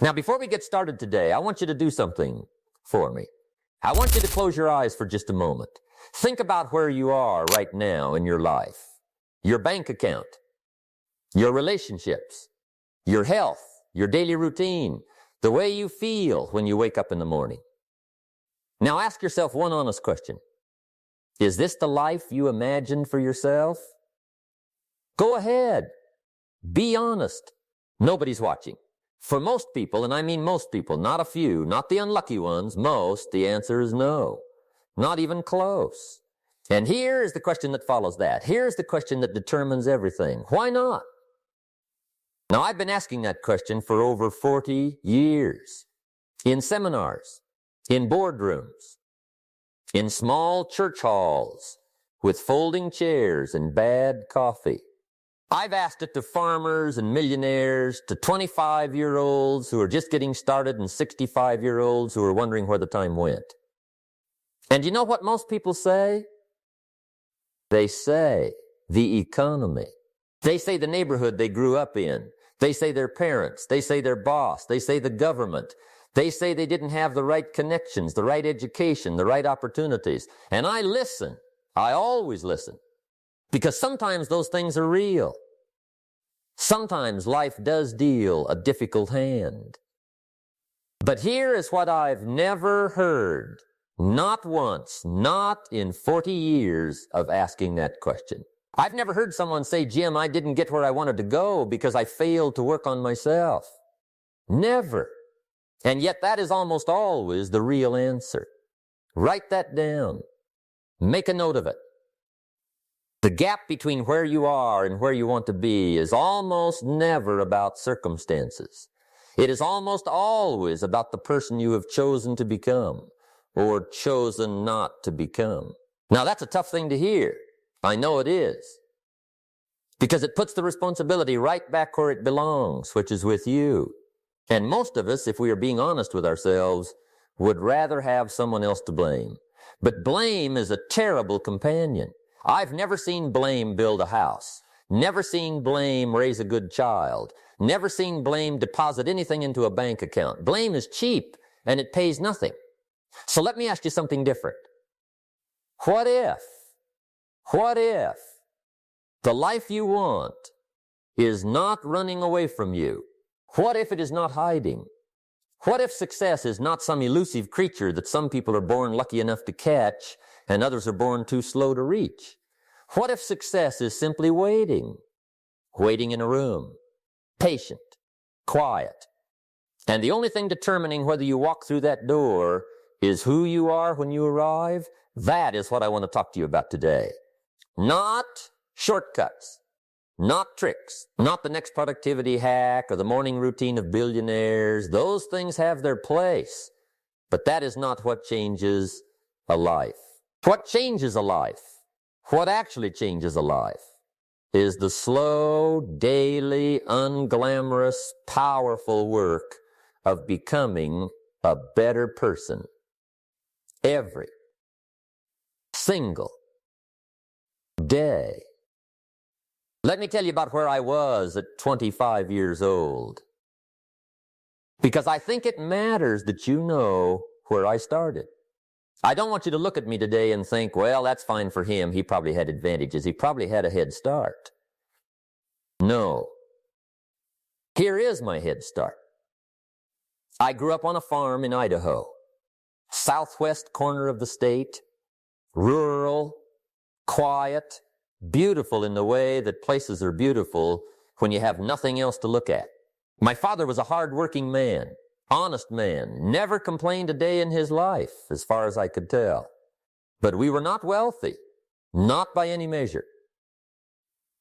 Now, before we get started today, I want you to do something for me. I want you to close your eyes for just a moment. Think about where you are right now in your life, your bank account, your relationships, your health, your daily routine, the way you feel when you wake up in the morning. Now ask yourself one honest question. Is this the life you imagined for yourself? Go ahead. Be honest. Nobody's watching. For most people, and I mean most people, not a few, not the unlucky ones, most, the answer is no. Not even close. And here is the question that follows that. Here's the question that determines everything. Why not? Now, I've been asking that question for over 40 years. In seminars, in boardrooms, in small church halls, with folding chairs and bad coffee. I've asked it to farmers and millionaires, to 25-year-olds who are just getting started and 65-year-olds who are wondering where the time went. And you know what most people say? They say the economy. They say the neighborhood they grew up in. They say their parents. They say their boss. They say the government. They say they didn't have the right connections, the right education, the right opportunities. And I listen. I always listen. Because sometimes those things are real. Sometimes life does deal a difficult hand. But here is what I've never heard, not once, not in 40 years of asking that question. I've never heard someone say, Jim, I didn't get where I wanted to go because I failed to work on myself. Never. And yet that is almost always the real answer. Write that down. Make a note of it. The gap between where you are and where you want to be is almost never about circumstances. It is almost always about the person you have chosen to become or chosen not to become. Now, that's a tough thing to hear. I know it is. Because it puts the responsibility right back where it belongs, which is with you. And most of us, if we are being honest with ourselves, would rather have someone else to blame. But blame is a terrible companion. I've never seen blame build a house, never seen blame raise a good child, never seen blame deposit anything into a bank account. Blame is cheap and it pays nothing. So let me ask you something different. What if the life you want is not running away from you? What if it is not hiding? What if success is not some elusive creature that some people are born lucky enough to catch and others are born too slow to reach? What if success is simply waiting? Waiting in a room, patient, quiet. And the only thing determining whether you walk through that door is who you are when you arrive. That is what I want to talk to you about today. Not shortcuts, not tricks, not the next productivity hack or the morning routine of billionaires. Those things have their place, but that is not what changes a life. What changes a life? What actually changes a life is the slow, daily, unglamorous, powerful work of becoming a better person. Every single day. Let me tell you about where I was at 25 years old. Because I think it matters that you know where I started. I don't want you to look at me today and think, well, that's fine for him. He probably had advantages. He probably had a head start. No. Here is my head start. I grew up on a farm in Idaho, southwest corner of the state, rural, quiet, beautiful in the way that places are beautiful when you have nothing else to look at. My father was a hard-working man. Honest man, never complained a day in his life, as far as I could tell. But we were not wealthy, not by any measure.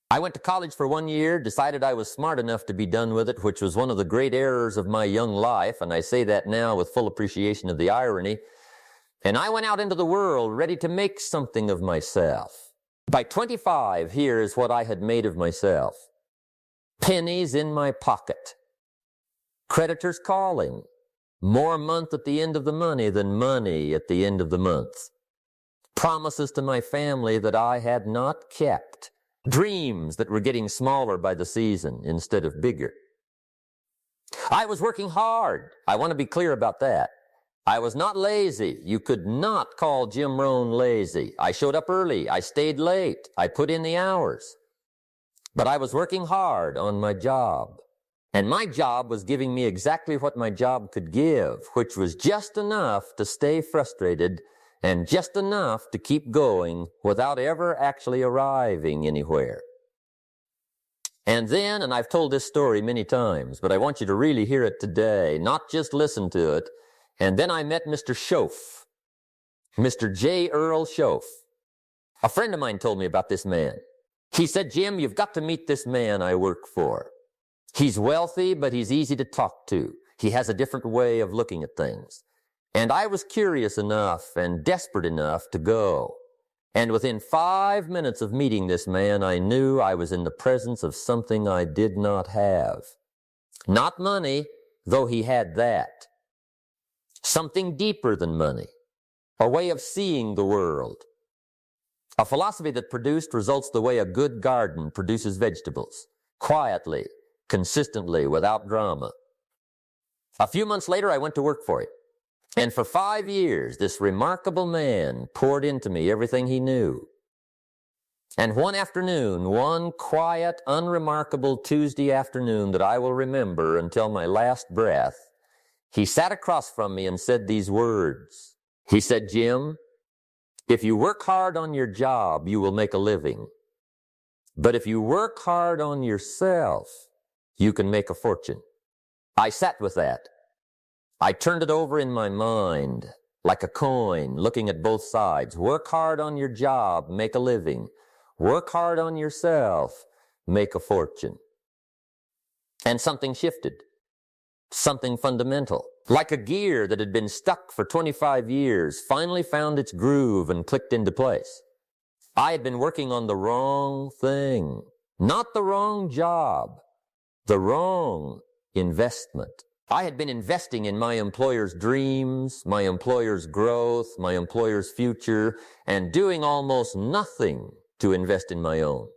I went to college for 1 year, decided I was smart enough to be done with it, which was one of the great errors of my young life, and I say that now with full appreciation of the irony. And I went out into the world ready to make something of myself. By 25, here is what I had made of myself. Pennies in my pocket. Creditors calling. More month at the end of the money than money at the end of the month. Promises to my family that I had not kept. Dreams that were getting smaller by the season instead of bigger. I was working hard. I want to be clear about that. I was not lazy. You could not call Jim Rohn lazy. I showed up early. I stayed late. I put in the hours. But I was working hard on my job. And my job was giving me exactly what my job could give, which was just enough to stay frustrated and just enough to keep going without ever actually arriving anywhere. And then, and I've told this story many times, but I want you to really hear it today, not just listen to it. And then I met Mr. Schoaf, Mr. J. Earl Schoaf. A friend of mine told me about this man. He said, Jim, you've got to meet this man I work for. He's wealthy, but he's easy to talk to. He has a different way of looking at things. And I was curious enough and desperate enough to go. And within 5 minutes of meeting this man, I knew I was in the presence of something I did not have. Not money, though he had that. Something deeper than money. A way of seeing the world. A philosophy that produced results the way a good garden produces vegetables. Quietly, consistently, without drama. A few months later, I went to work for him. And for 5 years, this remarkable man poured into me everything he knew. And one afternoon, one quiet, unremarkable Tuesday afternoon that I will remember until my last breath, he sat across from me and said these words. He said, Jim, if you work hard on your job, you will make a living. But if you work hard on yourself, you can make a fortune. I sat with that. I turned it over in my mind like a coin, looking at both sides. Work hard on your job, make a living. Work hard on yourself, make a fortune. And something shifted. Something fundamental. Like a gear that had been stuck for 25 years, finally found its groove and clicked into place. I had been working on the wrong thing. Not the wrong job. The wrong investment. I had been investing in my employer's dreams, my employer's growth, my employer's future, and doing almost nothing to invest in my own.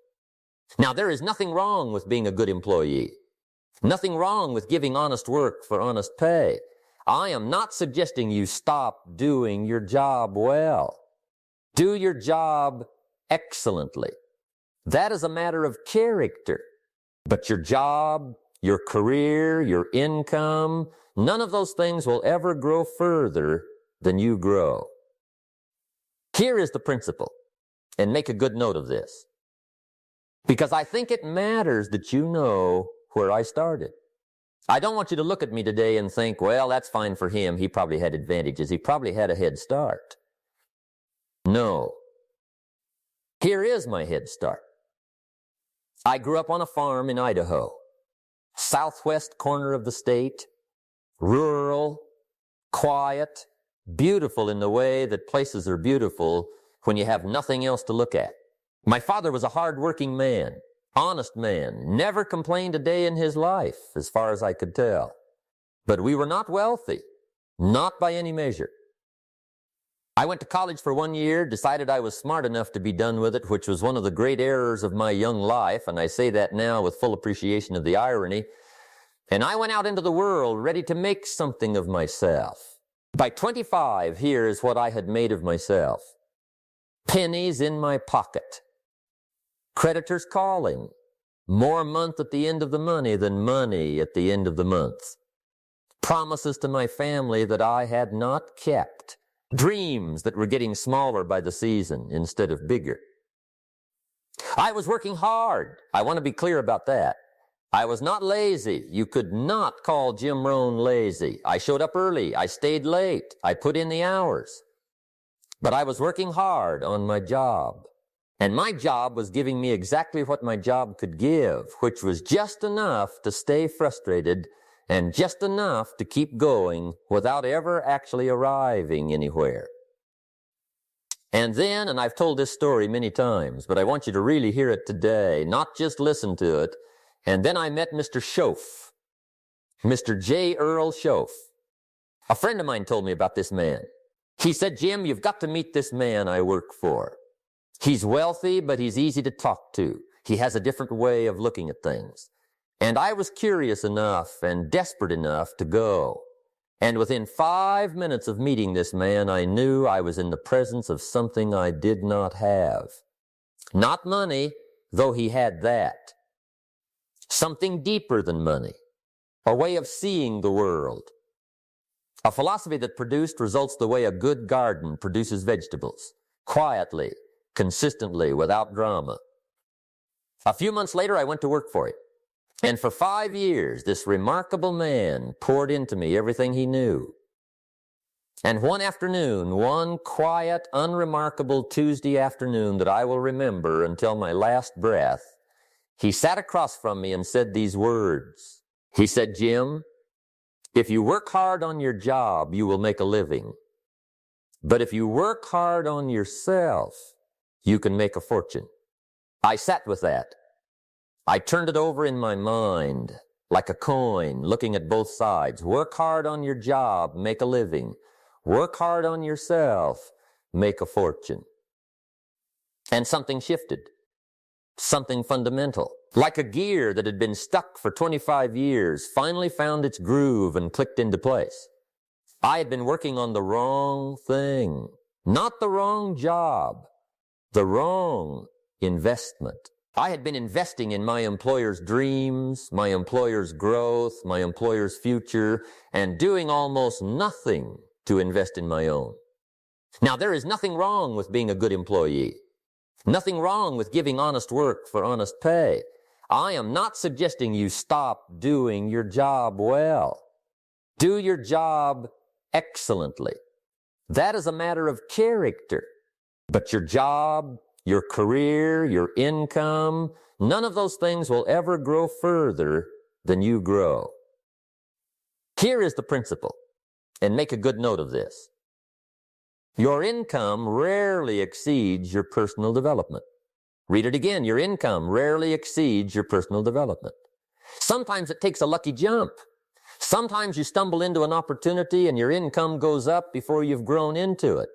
Now, there is nothing wrong with being a good employee. Nothing wrong with giving honest work for honest pay. I am not suggesting you stop doing your job well. Do your job excellently. That is a matter of character. But your job, your career, your income, none of those things will ever grow further than you grow. Here is the principle, and make a good note of this, because I think it matters that you know where I started. I don't want you to look at me today and think, well, that's fine for him. He probably had advantages. He probably had a head start. No. Here is my head start. I grew up on a farm in Idaho, southwest corner of the state, rural, quiet, beautiful in the way that places are beautiful when you have nothing else to look at. My father was a hard-working man, honest man, never complained a day in his life, as far as I could tell. But we were not wealthy, not by any measure. I went to college for 1 year, decided I was smart enough to be done with it, which was one of the great errors of my young life, and I say that now with full appreciation of the irony. And I went out into the world ready to make something of myself. By 25, here is what I had made of myself. Pennies in my pocket. Creditors calling. More month at the end of the money than money at the end of the month. Promises to my family that I had not kept. Dreams that were getting smaller by the season instead of bigger. I was working hard. I want to be clear about that. I was not lazy. You could not call Jim Rohn lazy. I showed up early. I stayed late. I put in the hours. But I was working hard on my job. And my job was giving me exactly what my job could give, which was just enough to stay frustrated and just enough to keep going without ever actually arriving anywhere. And then, and I've told this story many times, but I want you to really hear it today, not just listen to it. And then I met Mr. Schoaf, Mr. J. Earl Schoaf. A friend of mine told me about this man. He said, Jim, you've got to meet this man I work for. He's wealthy, but he's easy to talk to. He has a different way of looking at things. And I was curious enough and desperate enough to go. And within 5 minutes of meeting this man, I knew I was in the presence of something I did not have. Not money, though he had that. Something deeper than money. A way of seeing the world. A philosophy that produced results the way a good garden produces vegetables. Quietly, consistently, without drama. A few months later, I went to work for him. And for 5 years, this remarkable man poured into me everything he knew. And one afternoon, one quiet, unremarkable Tuesday afternoon that I will remember until my last breath, he sat across from me and said these words. He said, "Jim, if you work hard on your job, you will make a living. But if you work hard on yourself, you can make a fortune." I sat with that. I turned it over in my mind like a coin, looking at both sides. Work hard on your job, make a living. Work hard on yourself, make a fortune. And something shifted. Something fundamental. Like a gear that had been stuck for 25 years, finally found its groove and clicked into place. I had been working on the wrong thing. Not the wrong job. The wrong investment. I had been investing in my employer's dreams, my employer's growth, my employer's future, and doing almost nothing to invest in my own. Now, there is nothing wrong with being a good employee. Nothing wrong with giving honest work for honest pay. I am not suggesting you stop doing your job well. Do your job excellently. That is a matter of character. But your job, your career, your income, none of those things will ever grow further than you grow. Here is the principle, and make a good note of this. Your income rarely exceeds your personal development. Read it again. Your income rarely exceeds your personal development. Sometimes it takes a lucky jump. Sometimes you stumble into an opportunity and your income goes up before you've grown into it.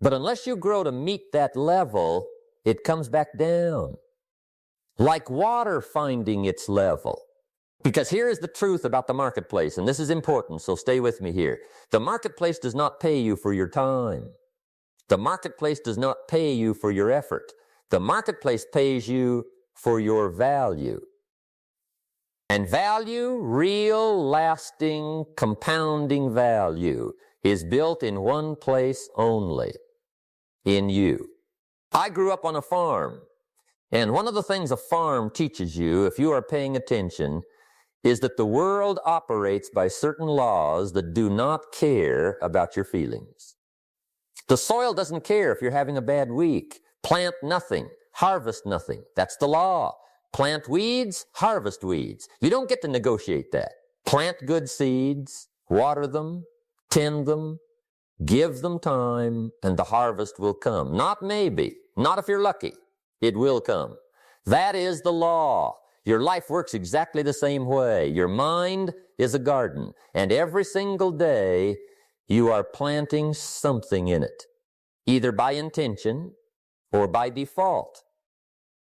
But unless you grow to meet that level, it comes back down. Like water finding its level. Because here is the truth about the marketplace, and this is important, so stay with me here. The marketplace does not pay you for your time. The marketplace does not pay you for your effort. The marketplace pays you for your value. And value, real, lasting, compounding value, is built in one place only. In you. I grew up on a farm, and one of the things a farm teaches you, if you are paying attention, is that the world operates by certain laws that do not care about your feelings. The soil doesn't care if you're having a bad week. Plant nothing, harvest nothing. That's the law. Plant weeds, harvest weeds. You don't get to negotiate that. Plant good seeds, water them, tend them, give them time, and the harvest will come. Not maybe, not if you're lucky. It will come. That is the law. Your life works exactly the same way. Your mind is a garden, and every single day you are planting something in it, either by intention or by default.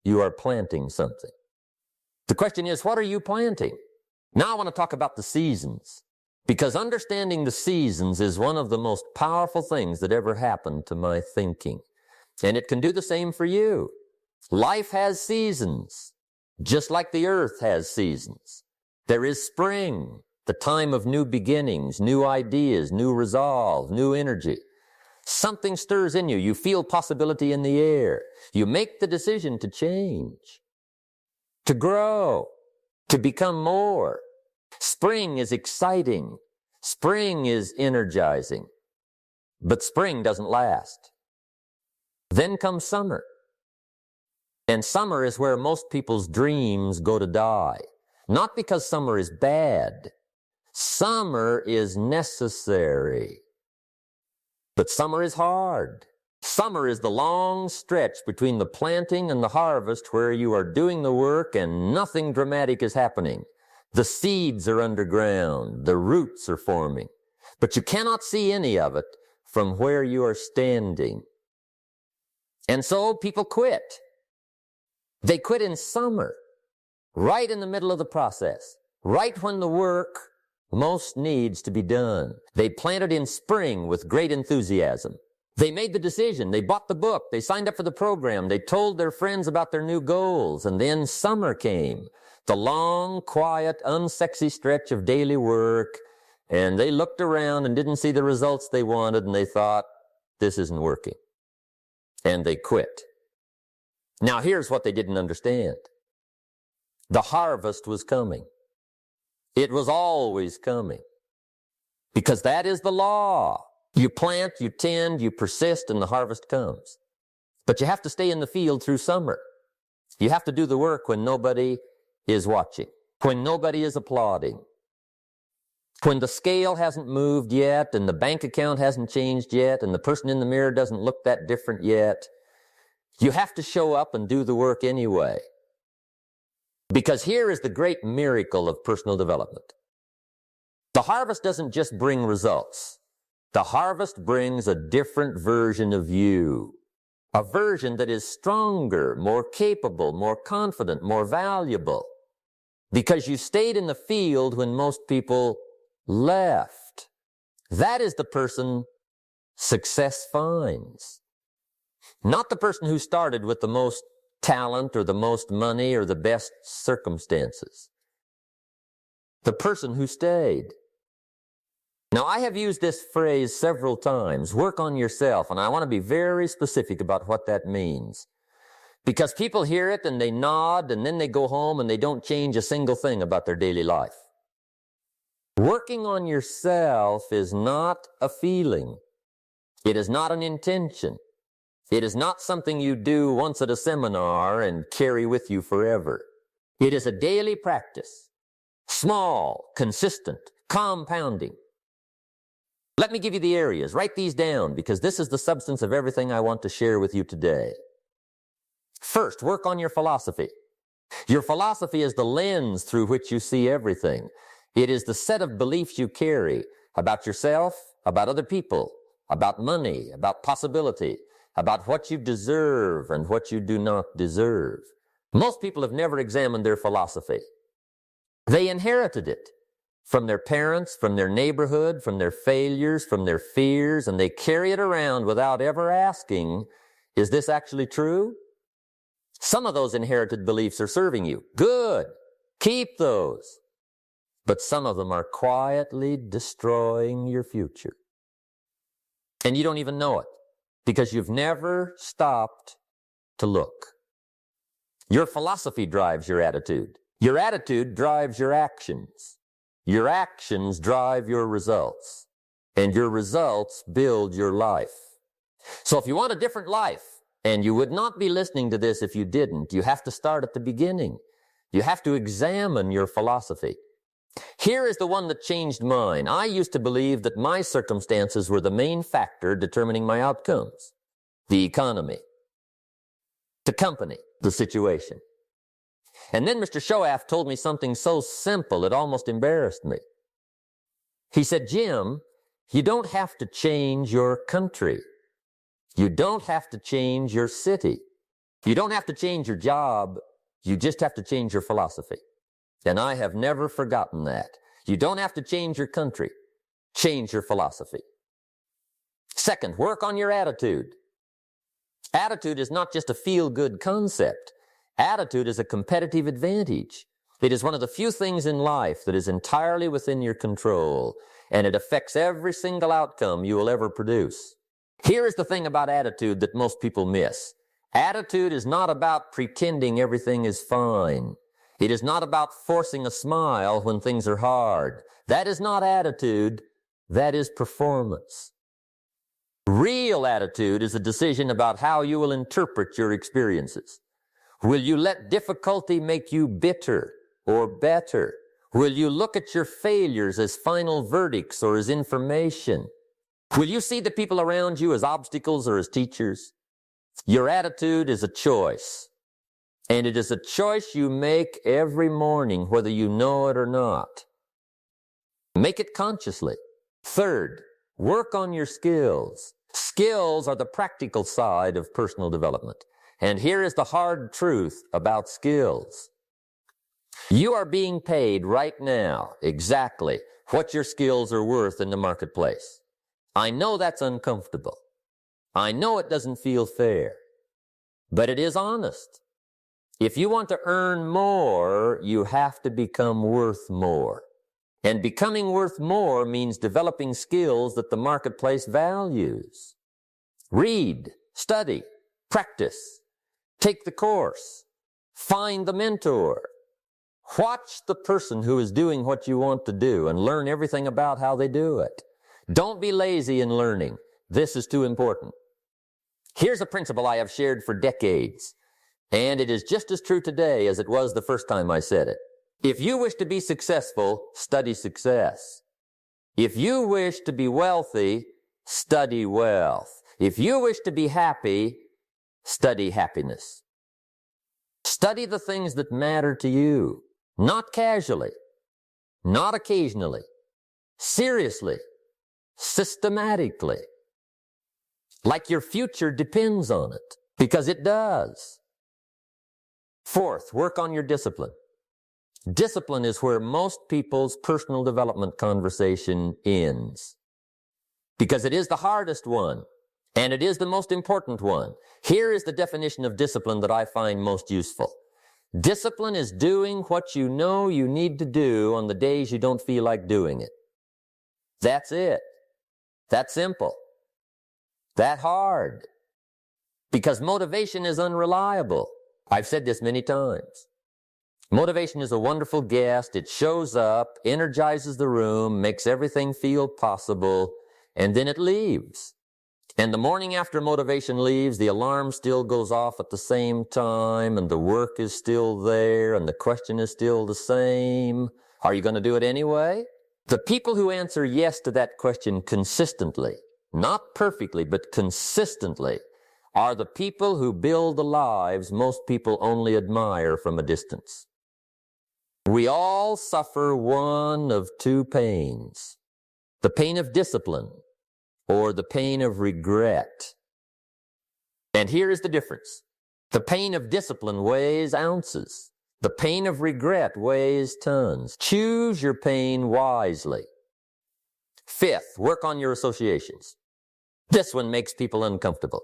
You are planting something. The question is, what are you planting? Now I want to talk about the seasons, because understanding the seasons is one of the most powerful things that ever happened to my thinking. And it can do the same for you. Life has seasons, just like the earth has seasons. There is spring, the time of new beginnings, new ideas, new resolve, new energy. Something stirs in you. You feel possibility in the air. You make the decision to change, to grow, to become more. Spring is exciting. Spring is energizing. But spring doesn't last. Then comes summer. And summer is where most people's dreams go to die. Not because summer is bad. Summer is necessary. But summer is hard. Summer is the long stretch between the planting and the harvest where you are doing the work and nothing dramatic is happening. The seeds are underground. The roots are forming. But you cannot see any of it from where you are standing. And so people quit. They quit in summer right in the middle of the process, right when the work most needs to be done. They planted in spring with great enthusiasm. They made the decision. They bought the book. They signed up for the program. They told their friends about their new goals. And then summer came, the long, quiet, unsexy stretch of daily work. And they looked around and didn't see the results they wanted. And they thought, this isn't working. And they quit. Now here's what they didn't understand. The harvest was coming. It was always coming. Because that is the law. You plant, you tend, you persist, and the harvest comes. But you have to stay in the field through summer. You have to do the work when nobody is watching, when nobody is applauding, when the scale hasn't moved yet, and the bank account hasn't changed yet, and the person in the mirror doesn't look that different yet. You have to show up and do the work anyway. Because here is the great miracle of personal development. The harvest doesn't just bring results. The harvest brings a different version of you. A version that is stronger, more capable, more confident, more valuable. Because you stayed in the field when most people left. That is the person success finds. Not the person who started with the most talent or the most money or the best circumstances. The person who stayed. Now, I have used this phrase several times, work on yourself, and I want to be very specific about what that means. Because people hear it and they nod and then they go home and they don't change a single thing about their daily life. Working on yourself is not a feeling. It is not an intention. It is not something you do once at a seminar and carry with you forever. It is a daily practice. Small, consistent, compounding. Let me give you the areas. Write these down because this is the substance of everything I want to share with you today. First, work on your philosophy. Your philosophy is the lens through which you see everything. It is the set of beliefs you carry about yourself, about other people, about money, about possibility, about what you deserve and what you do not deserve. Most people have never examined their philosophy. They inherited it from their parents, from their neighborhood, from their failures, from their fears, and they carry it around without ever asking, is this actually true? Some of those inherited beliefs are serving you. Good. Keep those. But some of them are quietly destroying your future. And you don't even know it because you've never stopped to look. Your philosophy drives your attitude. Your attitude drives your actions. Your actions drive your results, and your results build your life. So if you want a different life, and you would not be listening to this if you didn't, you have to start at the beginning. You have to examine your philosophy. Here is the one that changed mine. I used to believe that my circumstances were the main factor determining my outcomes. The economy, the company, the situation. And then Mr. Shoaff told me something so simple it almost embarrassed me. He said, Jim, you don't have to change your country. You don't have to change your city. You don't have to change your job. You just have to change your philosophy. And I have never forgotten that. You don't have to change your country. Change your philosophy. Second, work on your attitude. Attitude is not just a feel-good concept. Attitude is a competitive advantage. It is one of the few things in life that is entirely within your control, and it affects every single outcome you will ever produce. Here is the thing about attitude that most people miss. Attitude is not about pretending everything is fine. It is not about forcing a smile when things are hard. That is not attitude. That is performance. Real attitude is a decision about how you will interpret your experiences. Will you let difficulty make you bitter or better? Will you look at your failures as final verdicts or as information? Will you see the people around you as obstacles or as teachers? Your attitude is a choice. And it is a choice you make every morning, whether you know it or not. Make it consciously. Third, work on your skills. Skills are the practical side of personal development. And here is the hard truth about skills. You are being paid right now exactly what your skills are worth in the marketplace. I know that's uncomfortable. I know it doesn't feel fair, but it is honest. If you want to earn more, you have to become worth more. And becoming worth more means developing skills that the marketplace values. Read, study, practice, take the course, find the mentor. Watch the person who is doing what you want to do and learn everything about how they do it. Don't be lazy in learning. This is too important. Here's a principle I have shared for decades, and it is just as true today as it was the first time I said it. If you wish to be successful, study success. If you wish to be wealthy, study wealth. If you wish to be happy, study happiness. Study the things that matter to you, not casually, not occasionally, seriously, systematically, like your future depends on it, because it does. Fourth, work on your discipline. Discipline is where most people's personal development conversation ends, because it is the hardest one, and it is the most important one. Here is the definition of discipline that I find most useful. Discipline is doing what you know you need to do on the days you don't feel like doing it. That's it. That simple. That hard. Because motivation is unreliable. I've said this many times. Motivation is a wonderful guest. It shows up, energizes the room, makes everything feel possible, and then it leaves. And the morning after motivation leaves, the alarm still goes off at the same time, and the work is still there, and the question is still the same. Are you going to do it anyway? The people who answer yes to that question consistently, not perfectly, but consistently, are the people who build the lives most people only admire from a distance. We all suffer one of two pains: the pain of discipline or the pain of regret. And here is the difference. The pain of discipline weighs ounces. The pain of regret weighs tons. Choose your pain wisely. Fifth, work on your associations. This one makes people uncomfortable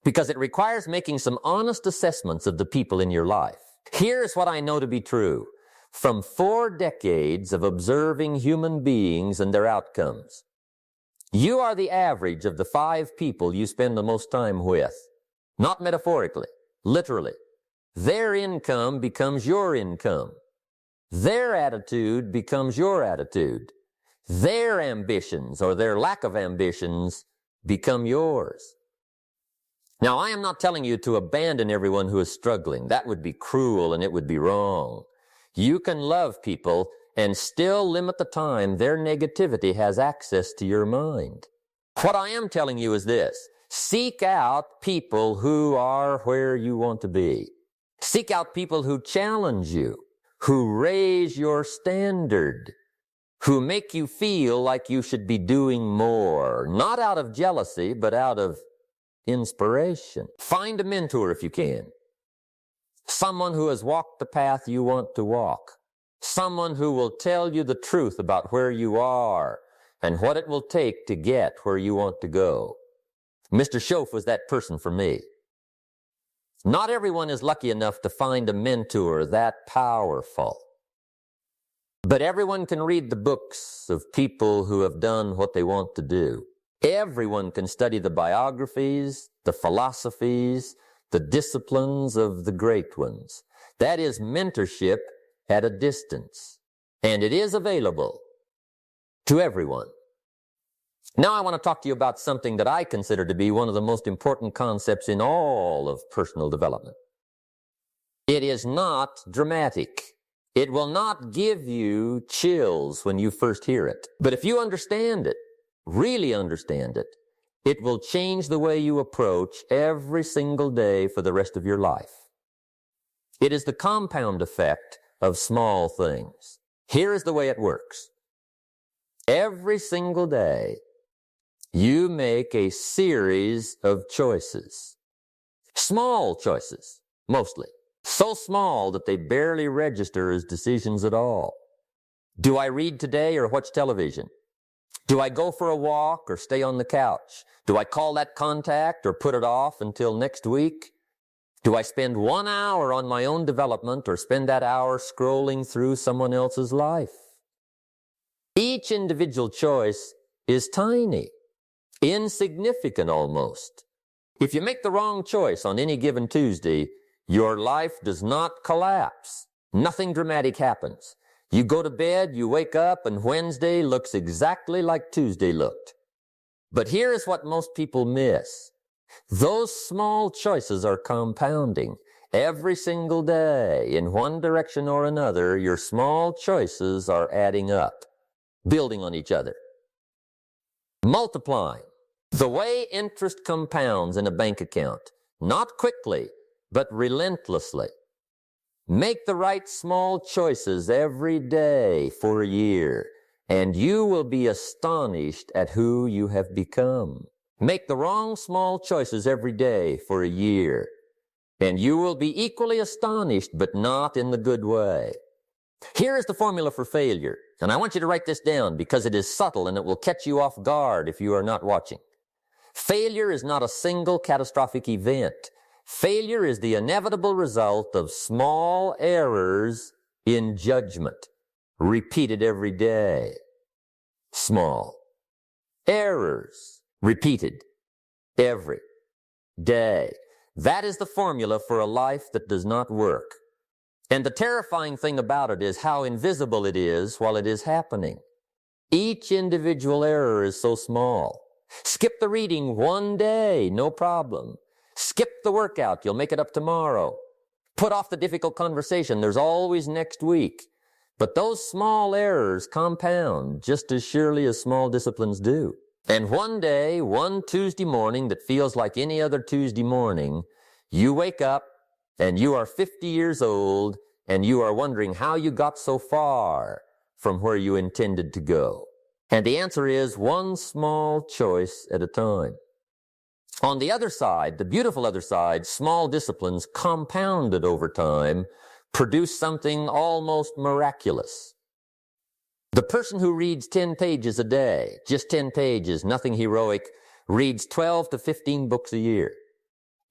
because it requires making some honest assessments of the people in your life. Here's what I know to be true from 4 decades of observing human beings and their outcomes. You are the average of the 5 people you spend the most time with. Not metaphorically, literally. Their income becomes your income. Their attitude becomes your attitude. Their ambitions or their lack of ambitions become yours. Now, I am not telling you to abandon everyone who is struggling. That would be cruel and it would be wrong. You can love people and still limit the time their negativity has access to your mind. What I am telling you is this: seek out people who are where you want to be. Seek out people who challenge you, who raise your standard, who make you feel like you should be doing more, not out of jealousy, but out of inspiration. Find a mentor if you can. Someone who has walked the path you want to walk. Someone who will tell you the truth about where you are and what it will take to get where you want to go. Mr. Schoaf was that person for me. Not everyone is lucky enough to find a mentor that powerful. But everyone can read the books of people who have done what they want to do. Everyone can study the biographies, the philosophies, the disciplines of the great ones. That is mentorship at a distance. And it is available to everyone. Now I want to talk to you about something that I consider to be one of the most important concepts in all of personal development. It is not dramatic. It will not give you chills when you first hear it. But if you understand it, really understand it, it will change the way you approach every single day for the rest of your life. It is the compound effect of small things. Here is the way it works. Every single day, you make a series of choices. Small choices, mostly. so small that they barely register as decisions at all. Do I read today or watch television? Do I go for a walk or stay on the couch? Do I call that contact or put it off until next week? Do I spend 1 hour on my own development or spend that hour scrolling through someone else's life? Each individual choice is tiny, insignificant almost. If you make the wrong choice on any given Tuesday, your life does not collapse. Nothing dramatic happens. You go to bed, you wake up, and Wednesday looks exactly like Tuesday looked. But here is what most people miss. Those small choices are compounding. Every single day, in one direction or another, your small choices are adding up, building on each other, multiplying. The way interest compounds in a bank account, not quickly, but relentlessly. Make the right small choices every day for a year, and you will be astonished at who you have become. Make the wrong small choices every day for a year, and you will be equally astonished, but not in the good way. Here is the formula for failure, and I want you to write this down because it is subtle and it will catch you off guard if you are not watching. Failure is not a single catastrophic event. Failure is the inevitable result of small errors in judgment, repeated every day. Small errors, repeated every day. That is the formula for a life that does not work. And the terrifying thing about it is how invisible it is while it is happening. Each individual error is so small. Skip the reading 1 day, no problem. Skip the workout, you'll make it up tomorrow. Put off the difficult conversation, there's always next week. But those small errors compound just as surely as small disciplines do. And one day, one Tuesday morning that feels like any other Tuesday morning, you wake up and you are 50 years old and you are wondering how you got so far from where you intended to go. And the answer is one small choice at a time. On the other side, the beautiful other side, small disciplines compounded over time produce something almost miraculous. The person who reads 10 pages a day, just 10 pages, nothing heroic, reads 12 to 15 books a year.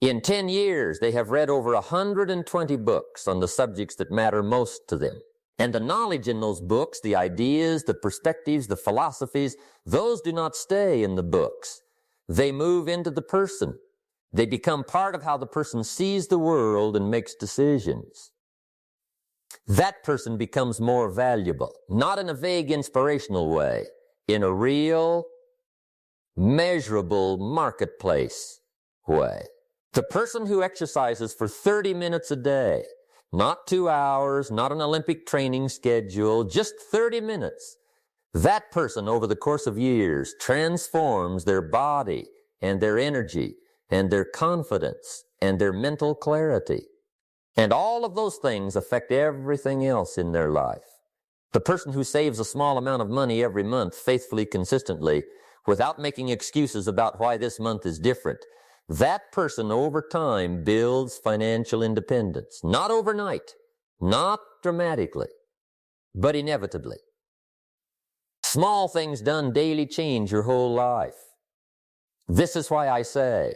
In 10 years, they have read over 120 books on the subjects that matter most to them. And the knowledge in those books, the ideas, the perspectives, the philosophies, those do not stay in the books. They move into the person. They become part of how the person sees the world and makes decisions. That person becomes more valuable, not in a vague inspirational way, in a real, measurable marketplace way. The person who exercises for 30 minutes a day, not 2 hours, not an Olympic training schedule, just 30 minutes, that person over the course of years transforms their body and their energy and their confidence and their mental clarity. And all of those things affect everything else in their life. The person who saves a small amount of money every month faithfully, consistently, without making excuses about why this month is different, that person over time builds financial independence. Not overnight, not dramatically, but inevitably. Small things done daily change your whole life. This is why I say,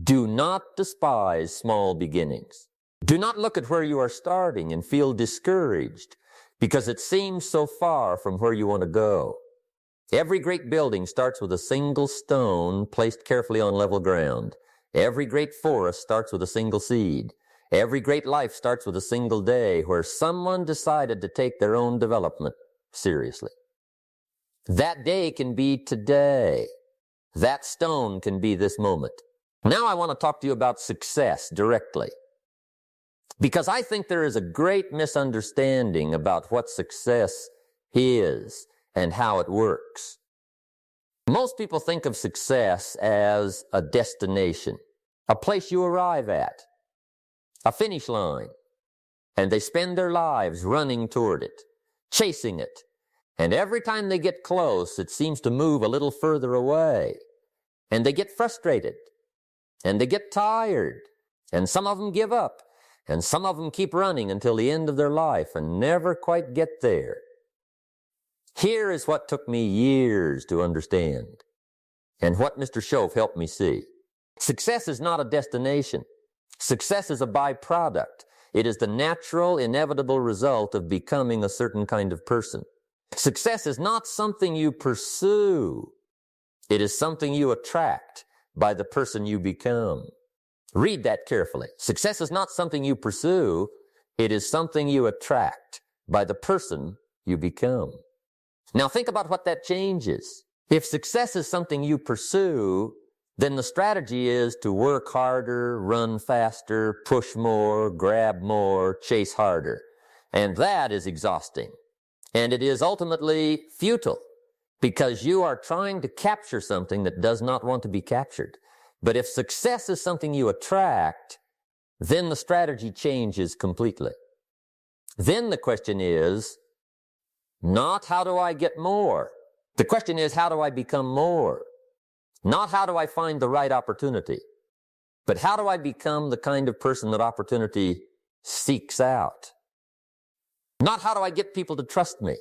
do not despise small beginnings. Do not look at where you are starting and feel discouraged because it seems so far from where you want to go. Every great building starts with a single stone placed carefully on level ground. Every great forest starts with a single seed. Every great life starts with a single day where someone decided to take their own development seriously. That day can be today. That stone can be this moment. Now I want to talk to you about success directly, because I think there is a great misunderstanding about what success is and how it works. Most people think of success as a destination, a place you arrive at, a finish line, and they spend their lives running toward it, chasing it. And every time they get close, it seems to move a little further away. And they get frustrated, and they get tired, and some of them give up. And some of them keep running until the end of their life and never quite get there. Here is what took me years to understand, and what Mr. Shove helped me see. Success is not a destination. Success is a byproduct. It is the natural, inevitable result of becoming a certain kind of person. Success is not something you pursue. It is something you attract by the person you become. Read that carefully. Success is not something you pursue. It is something you attract by the person you become. Now think about what that changes. If success is something you pursue, then the strategy is to work harder, run faster, push more, grab more, chase harder. And that is exhausting. And it is ultimately futile, because you are trying to capture something that does not want to be captured. But if success is something you attract, then the strategy changes completely. Then the question is, not how do I get more? The question is, how do I become more? Not how do I find the right opportunity, but how do I become the kind of person that opportunity seeks out? Not how do I get people to trust me,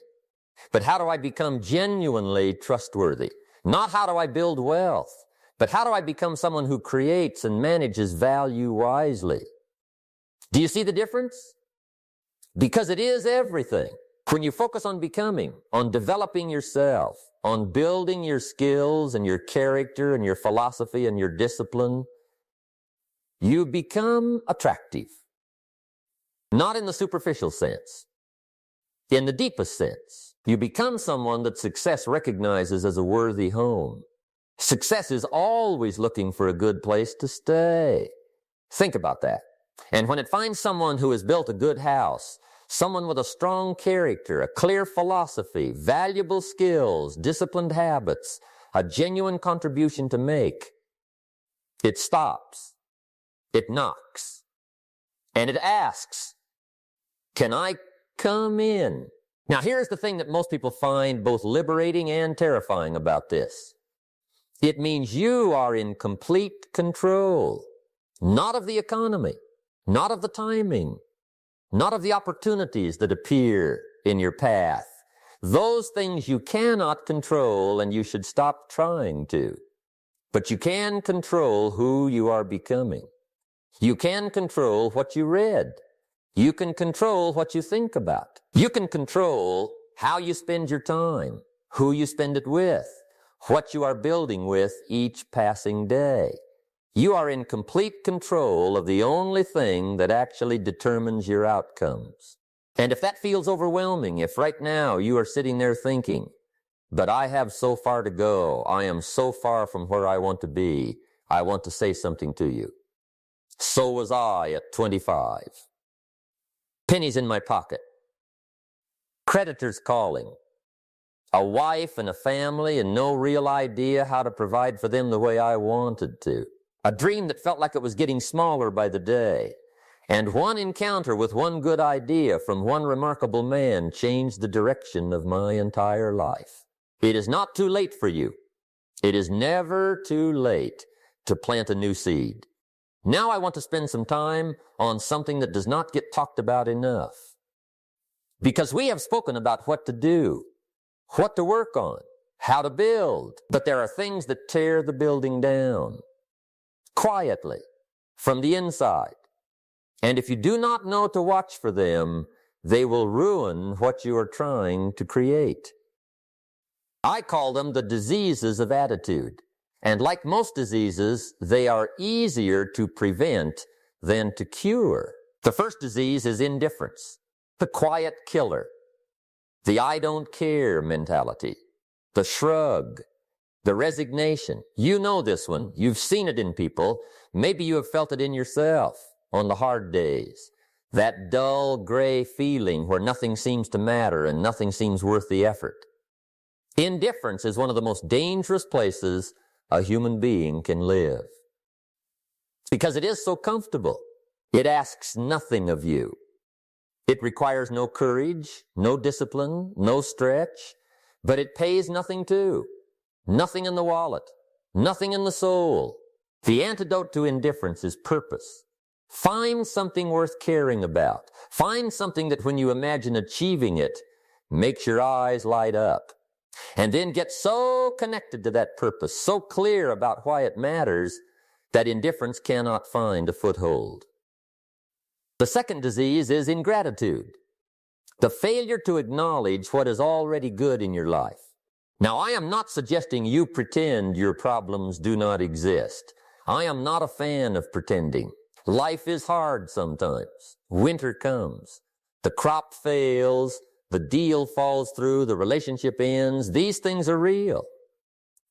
but how do I become genuinely trustworthy? Not how do I build wealth, but how do I become someone who creates and manages value wisely? Do you see the difference? Because it is everything. When you focus on becoming, on developing yourself, on building your skills and your character and your philosophy and your discipline, you become attractive. Not in the superficial sense. In the deepest sense, you become someone that success recognizes as a worthy home. Success is always looking for a good place to stay. Think about that. And when it finds someone who has built a good house, someone with a strong character, a clear philosophy, valuable skills, disciplined habits, a genuine contribution to make, it stops, it knocks, and it asks, can I come in? Now here's the thing that most people find both liberating and terrifying about this. It means you are in complete control, not of the economy, not of the timing, not of the opportunities that appear in your path. Those things you cannot control, and you should stop trying to. But you can control who you are becoming. You can control what you read. You can control what you think about. You can control how you spend your time, who you spend it with, what you are building with each passing day. You are in complete control of the only thing that actually determines your outcomes. And if that feels overwhelming, if right now you are sitting there thinking, but I have so far to go, I am so far from where I want to be, I want to say something to you. So was I at 25. Pennies in my pocket. Creditors calling. A wife and a family and no real idea how to provide for them the way I wanted to. A dream that felt like it was getting smaller by the day. And one encounter with one good idea from one remarkable man changed the direction of my entire life. It is not too late for you. It is never too late to plant a new seed. Now I want to spend some time on something that does not get talked about enough. Because we have spoken about what to do, what to work on, how to build. But there are things that tear the building down. Quietly, from the inside. And if you do not know to watch for them, they will ruin what you are trying to create. I call them the diseases of attitude. And like most diseases, they are easier to prevent than to cure. The first disease is indifference, the quiet killer, the I don't care mentality, the shrug, the resignation. You know this one. You've seen it in people. Maybe you have felt it in yourself on the hard days. That dull, gray feeling where nothing seems to matter and nothing seems worth the effort. Indifference is one of the most dangerous places a human being can live. Because it is so comfortable. It asks nothing of you. It requires no courage, no discipline, no stretch, but it pays nothing too. Nothing in the wallet, nothing in the soul. The antidote to indifference is purpose, Find something worth caring about. Find something that when you imagine achieving it, makes your eyes light up. And then get so connected to that purpose, so clear about why it matters, that indifference cannot find a foothold. The second disease is ingratitude, the failure to acknowledge what is already good in your life. Now, I am not suggesting you pretend your problems do not exist. I am not a fan of pretending. Life is hard sometimes. Winter comes. The crop fails. The deal falls through. The relationship ends. These things are real.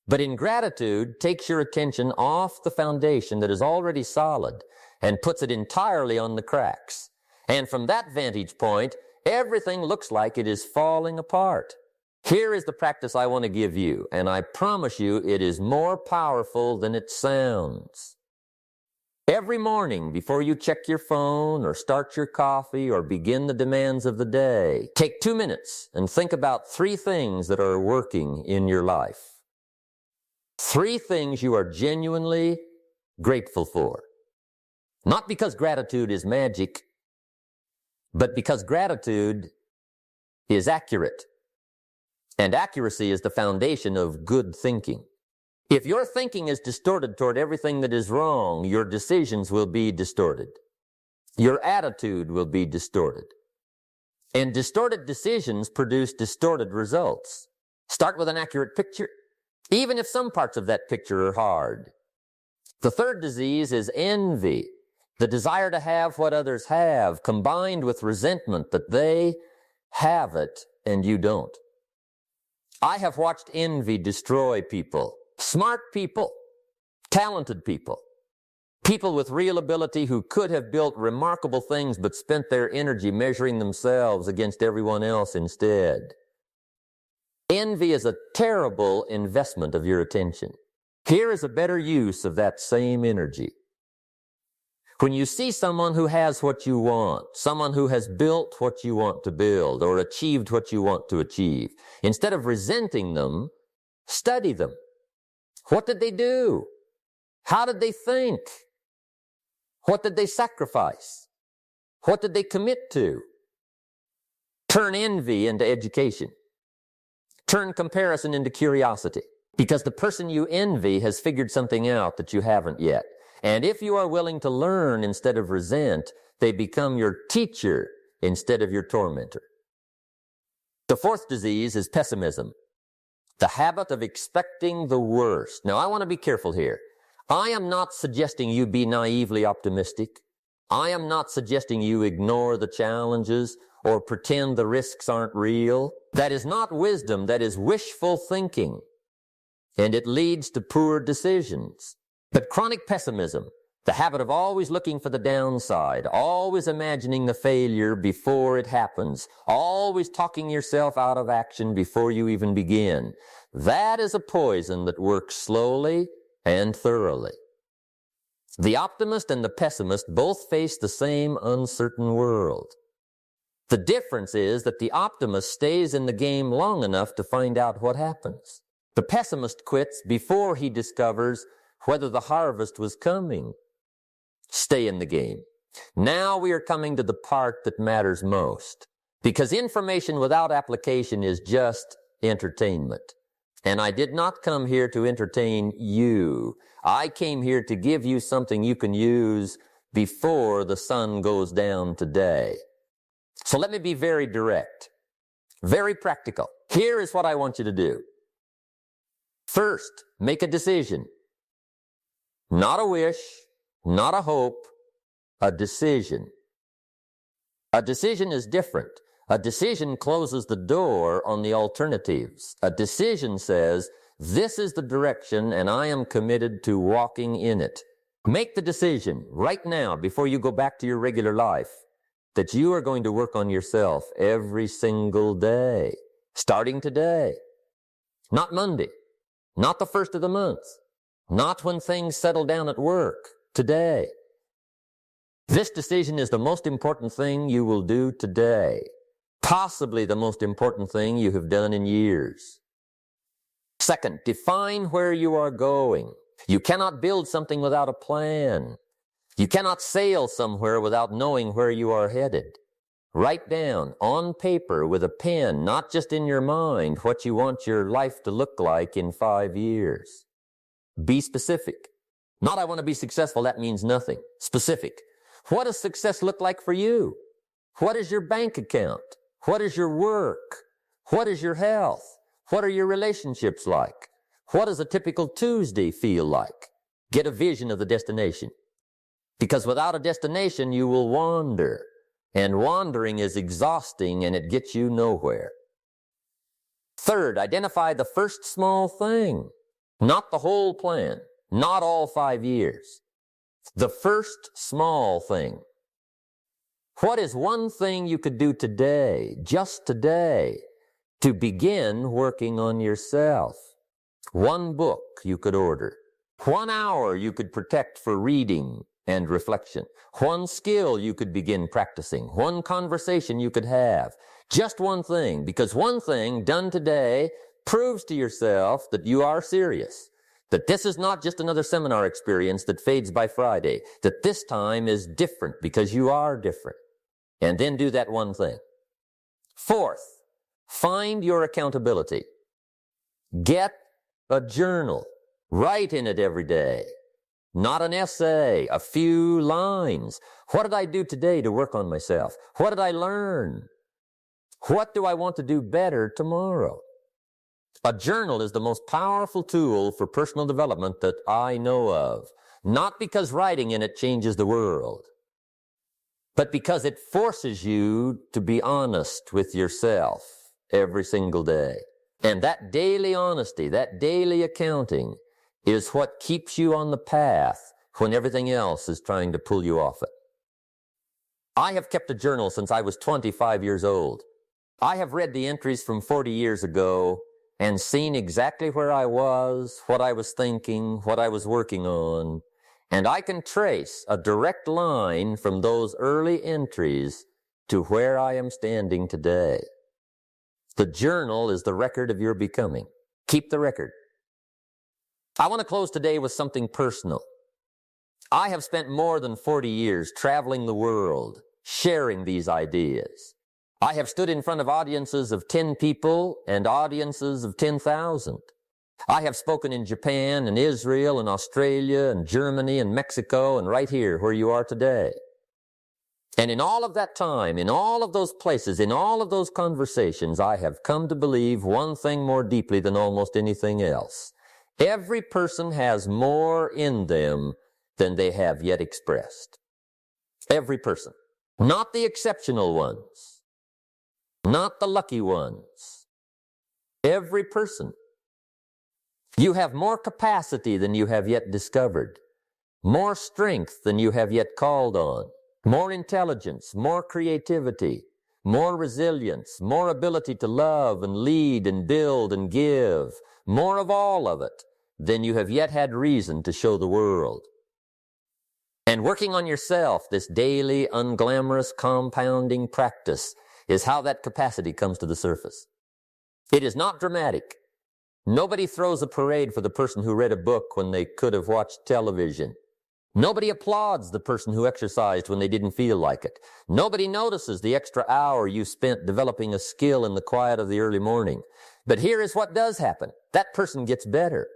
But ingratitude takes your attention off the foundation that is already solid and puts it entirely on the cracks. And from that vantage point, everything looks like it is falling apart. Here is the practice I want to give you, and I promise you it is more powerful than it sounds. Every morning before you check your phone or start your coffee or begin the demands of the day, take 2 minutes and think about 3 things that are working in your life. 3 things you are genuinely grateful for. Not because gratitude is magic, but because gratitude is accurate. And accuracy is the foundation of good thinking. If your thinking is distorted toward everything that is wrong, your decisions will be distorted. Your attitude will be distorted. And distorted decisions produce distorted results. Start with an accurate picture, even if some parts of that picture are hard. The third disease is envy, the desire to have what others have, combined with resentment that they have it and you don't. I have watched envy destroy people, smart people, talented people, people with real ability who could have built remarkable things but spent their energy measuring themselves against everyone else instead. Envy is a terrible investment of your attention. Here is a better use of that same energy. When you see someone who has what you want, someone who has built what you want to build or achieved what you want to achieve, instead of resenting them, study them. What did they do? How did they think? What did they sacrifice? What did they commit to? Turn envy into education. Turn comparison into curiosity. Because the person you envy has figured something out that you haven't yet. And if you are willing to learn instead of resent, they become your teacher instead of your tormentor. The fourth disease is pessimism, the habit of expecting the worst. Now, I want to be careful here. I am not suggesting you be naively optimistic. I am not suggesting you ignore the challenges or pretend the risks aren't real. That is not wisdom. That is wishful thinking. And it leads to poor decisions. But chronic pessimism, the habit of always looking for the downside, always imagining the failure before it happens, always talking yourself out of action before you even begin, that is a poison that works slowly and thoroughly. The optimist and the pessimist both face the same uncertain world. The difference is that the optimist stays in the game long enough to find out what happens. The pessimist quits before he discovers whether the harvest was coming. Stay in the game. Now we are coming to the part that matters most, because information without application is just entertainment. And I did not come here to entertain you. I came here to give you something you can use before the sun goes down today. So let me be very direct, very practical. Here is what I want you to do. First, make a decision. Not a wish, not a hope, a decision. A decision is different. A decision closes the door on the alternatives. A decision says, this is the direction and I am committed to walking in it. Make the decision right now before you go back to your regular life that you are going to work on yourself every single day, starting today. Not Monday, not the first of the month. Not when things settle down at work, today. This decision is the most important thing you will do today. Possibly the most important thing you have done in years. Second, define where you are going. You cannot build something without a plan. You cannot sail somewhere without knowing where you are headed. Write down on paper with a pen, not just in your mind, what you want your life to look like in 5 years. Be specific. Not I want to be successful, that means nothing. Specific. What does success look like for you? What is your bank account? What is your work? What is your health? What are your relationships like? What does a typical Tuesday feel like? Get a vision of the destination. Because without a destination, you will wander. And wandering is exhausting and it gets you nowhere. Third, identify the first small thing. Not the whole plan. Not all 5 years. The first small thing. What is one thing you could do today, just today, to begin working on yourself? One book you could order. 1 hour you could protect for reading and reflection. One skill you could begin practicing. One conversation you could have. Just one thing, because one thing done today proves to yourself that you are serious. That this is not just another seminar experience that fades by Friday. That this time is different because you are different. And then do that one thing. Fourth, find your accountability. Get a journal. Write in it every day. Not an essay, a few lines. What did I do today to work on myself? What did I learn? What do I want to do better tomorrow? A journal is the most powerful tool for personal development that I know of. Not because writing in it changes the world, but because it forces you to be honest with yourself every single day. And that daily honesty, that daily accounting, is what keeps you on the path when everything else is trying to pull you off it. I have kept a journal since I was 25 years old. I have read the entries from 40 years ago and seen exactly where I was, what I was thinking, what I was working on, and I can trace a direct line from those early entries to where I am standing today. The journal is the record of your becoming. Keep the record. I want to close today with something personal. I have spent more than 40 years traveling the world, sharing these ideas. I have stood in front of audiences of 10 people and audiences of 10,000. I have spoken in Japan and Israel and Australia and Germany and Mexico and right here where you are today. And in all of that time, in all of those places, in all of those conversations, I have come to believe one thing more deeply than almost anything else. Every person has more in them than they have yet expressed. Every person. Not the exceptional ones. Not the lucky ones. Every person. You have more capacity than you have yet discovered. More strength than you have yet called on. More intelligence, more creativity, more resilience, more ability to love and lead and build and give. More of all of it than you have yet had reason to show the world. And working on yourself, this daily, unglamorous, compounding practice, is how that capacity comes to the surface. It is not dramatic. Nobody throws a parade for the person who read a book when they could have watched television. Nobody applauds the person who exercised when they didn't feel like it. Nobody notices the extra hour you spent developing a skill in the quiet of the early morning. But here is what does happen. That person gets better.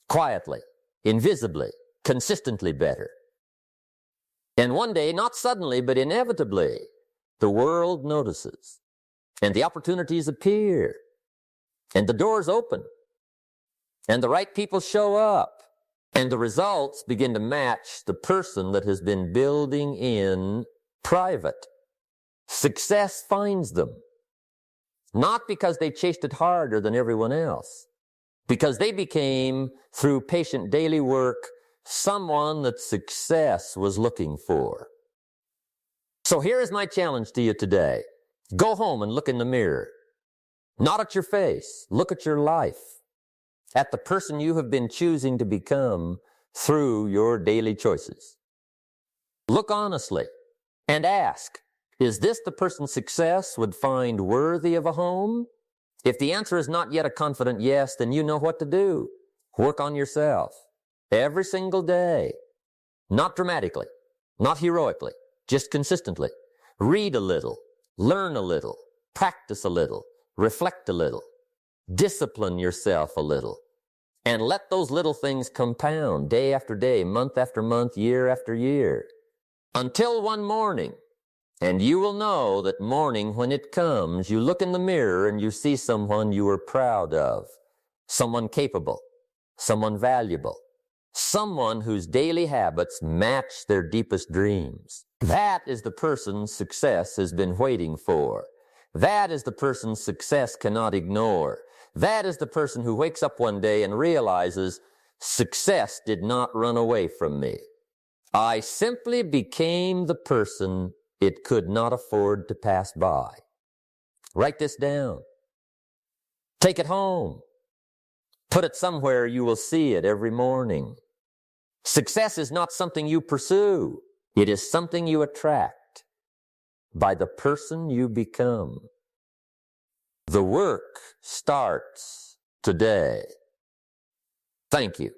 Quietly, invisibly, consistently better. And one day, not suddenly, but inevitably, the world notices. And the opportunities appear. And the doors open. And the right people show up. And the results begin to match the person that has been building in private. Success finds them. Not because they chased it harder than everyone else. Because they became, through patient daily work, someone that success was looking for. So here is my challenge to you today. Go home and look in the mirror. Not at your face. Look at your life. At the person you have been choosing to become through your daily choices. Look honestly and ask, is this the person success would find worthy of a home? If the answer is not yet a confident yes, then you know what to do. Work on yourself every single day. Not dramatically, not heroically, just consistently. Read a little, learn a little, practice a little, reflect a little, discipline yourself a little, and let those little things compound day after day, month after month, year after year, until one morning. And you will know that morning, when it comes, you look in the mirror and you see someone you are proud of, someone capable, someone valuable, someone whose daily habits match their deepest dreams. That is the person success has been waiting for. That is the person success cannot ignore. That is the person who wakes up one day and realizes success did not run away from me. I simply became the person it could not afford to pass by. Write this down. Take it home. Put it somewhere you will see it every morning. Success is not something you pursue. It is something you attract by the person you become. The work starts today. Thank you.